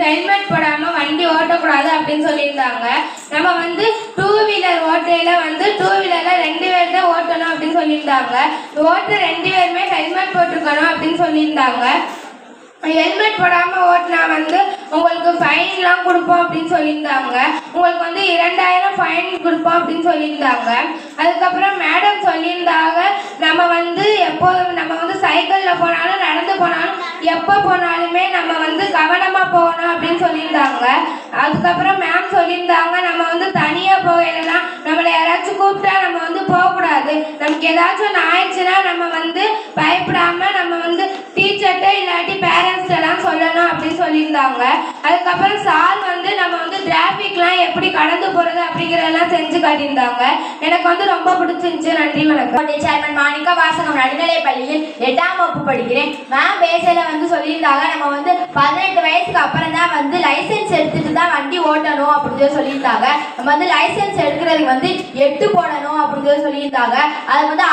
Helmet போடாமல் வண்டி ஓட்டக்கூடாது அப்படின்னு சொல்லியிருந்தாங்க. நம்ம வந்து டூ வீலர் ஓட்டையில் வந்து டூ வீலரில் 2 பேர் தான் ஓட்டணும் அப்படின்னு சொல்லியிருந்தாங்க. ஓட்டுற 2 பேருமே ஹெல்மெட் போட்டிருக்கணும் அப்படின்னு சொல்லியிருந்தாங்க. ஹெல்மெட் போடாமல் ஓட்டினா வந்து உங்களுக்கு ஃபைன்லாம் கொடுப்போம் அப்படின்னு சொல்லியிருந்தாங்க. உங்களுக்கு வந்து 2000 ஃபைன் கொடுப்போம் அப்படின்னு சொல்லியிருந்தாங்க. அதுக்கப்புறம் மேடம் சொல்லியிருந்தாங்க, நம்ம வந்து எப்போதும் நம்ம வந்து சைக்கிளில் போனாலும் நடந்து போனாலும் எப்போ போனாலுமே நம்ம வந்து கவனமாக போகணும் அப்படின்னு சொல்லியிருந்தாங்க. அதுக்கப்புறம் மேம் சொல்லியிருந்தாங்க, நம்ம வந்து தனியாக போகலைன்னா நம்மளை யாராச்சும் கூப்பிட்டா நம்ம வந்து போகக்கூடாது. நமக்கு ஏதாச்சும் ஒன்று ஆயிடுச்சுன்னா நம்ம வந்து பயப்படாமல் நம்ம வந்து டீச்சர்கிட்ட இல்லாட்டி பேரண்ட்ஸ்லாம் சொல்லணும் அப்படின்னு சொல்லியிருந்தாங்க. அதுக்கப்புறம் சார் வந்து நம்ம வந்து டிராஃபிக்லாம் எப்படி கடந்து போகிறது அப்படிங்கிறதெல்லாம் செஞ்சு காட்டியிருந்தாங்க. எனக்கு வந்து ரொம்ப பிடிச்சிருந்துச்சு. நன்றி, வணக்கம். சேர்மன் மாணிக்கா வாசகம் நடுநிலைப் பள்ளியில் 8ஆம் வகுப்பு படிக்கிறேன். மேம் பேசல வந்து சொல்லியிருந்தாங்க, நம்ம வந்து 18 வயசுக்கு அப்புறம் தான் வந்து லைசன்ஸ் எடுத்துட்டு தான் வண்டி ஓட்டணும் அப்படின்னு சொல்லியிருந்தாங்க. நம்ம வந்து லைசன்ஸ் எடுக்கிறதுக்கு வந்து 8 போடணும் அப்படின்னு சொல்லியிருந்தாங்க. அது வந்து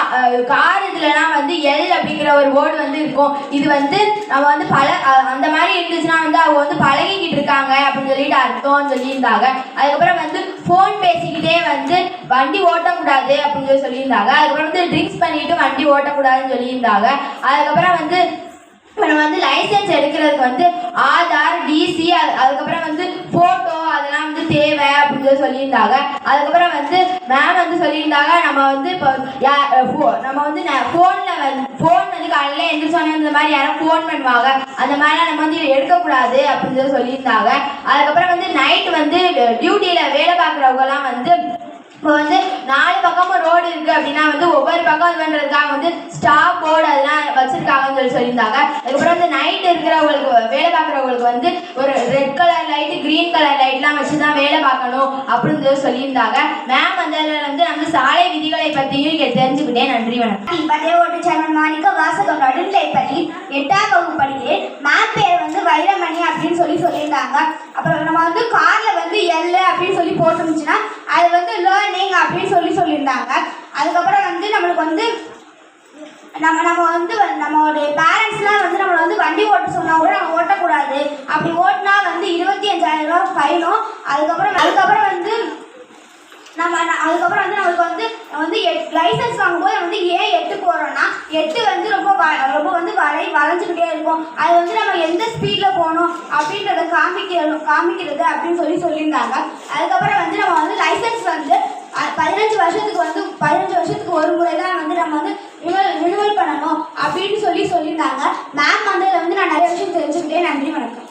கார் இதுலலாம் வந்து எல் அப்படிங்கிற ஒரு வேர்டு வந்து இருக்கும். இது வந்து நம்ம வந்து அந்த மாதிரி இருந்துச்சுன்னா வந்து அவங்க வந்து பழகிக்கிட்டு இருக்காங்க அப்படின்னு சொல்லிட்டு அர்த்தம்னு சொல்லியிருந்தாங்க. அதுக்கப்புறம் வந்து ஃபோன் பேசிக்கிட்டே வந்து வண்டி ஓட்டக்கூடாது அப்படின்னு சொல்லியிருந்தாங்க. அதுக்கப்புறம் வந்து ட்ரிங்க்ஸ் பண்ணிட்டு வண்டி ஓட்டக்கூடாதுன்னு சொல்லியிருந்தாங்க. அதுக்கப்புறம் வந்து நம்ம வந்து லைசன்ஸ் எடுக்கிறதுக்கு வந்து ஆதார், டிசி, அதுக்கப்புறம் வந்து ஃபோட்டோ அதெல்லாம் வந்து தேவை அப்படின்னு சொல்லியிருந்தாங்க. அதுக்கப்புறம் வந்து மேம் வந்து சொல்லியிருந்தாங்க, நம்ம வந்து இப்போ நம்ம வந்து ஃபோன் வந்து காலையில் எழுந்திரிச்சோன்னே இந்த மாதிரி யாரும் ஃபோன் பண்ணுவாங்க, அந்த மாதிரிலாம் நம்ம வந்து எடுக்கக்கூடாது அப்படின்னு சொல்லியிருந்தாங்க. அதுக்கப்புறம் வந்து நைட் வந்து டியூட்டியில் வேலை பார்க்குறவங்கலாம் வந்து இப்போ வந்து 4 பக்கமும் ரோடு இருக்குது அப்படின்னா வந்து ஒவ்வொரு பக்கம் இது பண்ணுறதுக்காக வந்து ஸ்டாப் போர்டு அதெல்லாம் வச்சுருக்காங்கன்னு சொல்லியிருந்தாங்க. அதுக்கப்புறம் வந்து நைட் இருக்கிறவங்களுக்கு வேலை பார்க்குறவங்களுக்கு வந்து ஒரு red colour light, green colour லைட்லாம் வச்சு தான் வேலை பார்க்கணும் அப்படின்னு சொல்லியிருந்தாங்க. மேம் வந்ததில் வந்து நம்ம சாலை விதிகளை பற்றியும் இங்கே தெரிஞ்சுக்கிட்டேன். நன்றி, வணக்கம். பதவியோட்டு சேர்மன் மாணிக்கா வாசகம் நடுநிலைப் பள்ளி 8ஆம் வகுப்பு படிக்கிறேன். மேம் பேர் வந்து வைரமணி அப்படின்னு சொல்லியிருந்தாங்க. அப்புறம் நம்ம வந்து காரில் வந்து எல் அப்படின்னு சொல்லி போட்டுருந்துச்சுன்னா அது வந்து லேர்னிங் அப்படின்னு சொல்லியிருந்தாங்க. அதுக்கப்புறம் வந்து நம்மளுக்கு வந்து நம்ம வந்து நம்மளுடைய பேரண்ட்ஸ்லாம் வந்து நம்மளை வந்து வண்டி ஓட்ட சொன்னால் கூட நம்ம ஓட்டக்கூடாது. அப்படி ஓட்டினா வந்து 25,000 ரூபா ஃபைனும். அதுக்கப்புறம் வந்து அதுக்கப்புறம் வந்து நம்மளுக்கு வந்து லைசன்ஸ் வாங்கும்போது வந்து ஏன் 8 போடுறோம்னா 8 வந்து ரொம்ப வந்து வளைஞ்சிக்கிட்டே இருக்கும். அது வந்து நம்ம எந்த ஸ்பீடில் போகணும் அப்படின்றத காமிக்கிறது அப்படின்னு சொல்லியிருந்தாங்க. அதுக்கப்புறம் வந்து நம்ம வந்து லைசன்ஸ் வந்து 15 வருஷத்துக்கு ஒரு முறை தான் வந்து நம்ம வந்து ரினுவல் பண்ணணும் அப்படின்னு சொல்லியிருந்தாங்க. மேம் வந்து நான் நிறைய விஷயம் தெரிஞ்சுக்கிட்டேன். நன்றி, வணக்கம்.